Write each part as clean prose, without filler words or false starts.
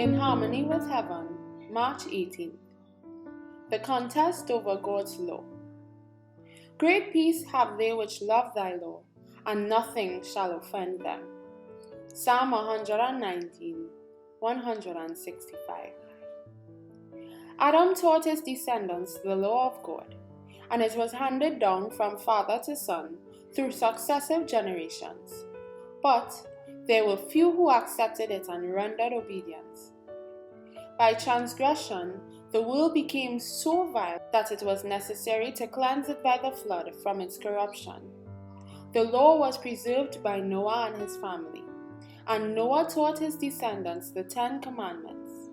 In harmony with heaven, March 18th. The contest over God's law. Great peace have they which love thy law, and nothing shall offend them. Psalm 119, 165. Adam taught his descendants the law of God, and it was handed down from father to son through successive generations. But there were few who accepted it and rendered obedience. By transgression, the world became so vile that it was necessary to cleanse it by the flood from its corruption. The law was preserved by Noah and his family, and Noah taught his descendants the 10 Commandments.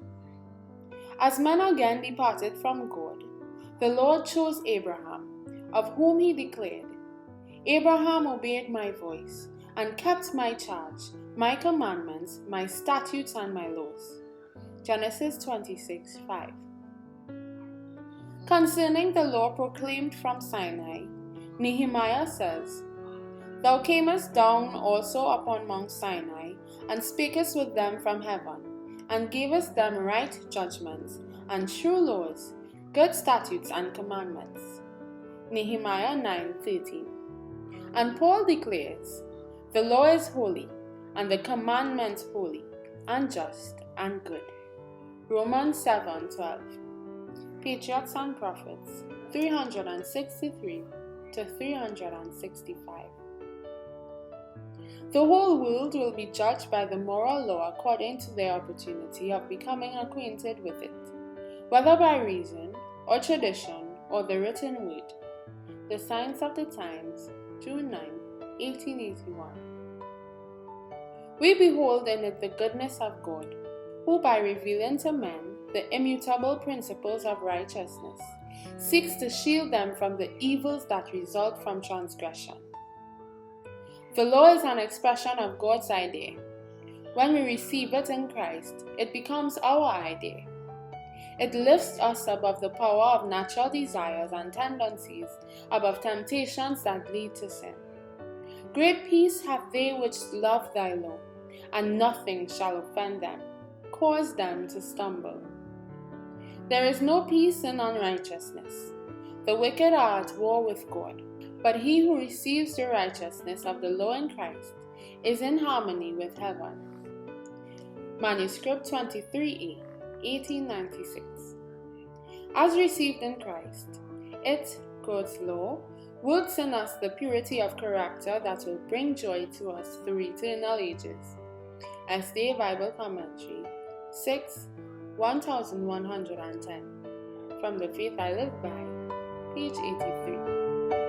As men again departed from God, the Lord chose Abraham, of whom he declared, "Abraham obeyed my voice, and kept my charge, my commandments, my statutes, and my laws." Genesis 26:5. Concerning the law proclaimed from Sinai, Nehemiah says, "Thou camest down also upon Mount Sinai, and spakest with them from heaven, and gavest them right judgments, and true laws, good statutes and commandments." Nehemiah 9:13. And Paul declares, "The law is holy, and the commandment holy, and just, and good." Romans 7:12. Patriots and Prophets 363 to 365. The whole world will be judged by the moral law according to their opportunity of becoming acquainted with it, whether by reason or tradition or the written word. The Signs of the Times, June 9, 1881. We behold in it the goodness of God, who by revealing to men the immutable principles of righteousness, seeks to shield them from the evils that result from transgression. The law is an expression of God's idea. When we receive it in Christ, it becomes our idea. It lifts us above the power of natural desires and tendencies, above temptations that lead to sin. Great peace have they which love thy law, and nothing shall offend them, cause them to stumble. There is no peace in unrighteousness. The wicked are at war with God, but he who receives the righteousness of the law in Christ is in harmony with heaven. Manuscript 23A, 1896. As received in Christ, it, God's law, works in us the purity of character that will bring joy to us through eternal ages. SD Bible Commentary 6, 1110. From the Faith I Live By, page 83.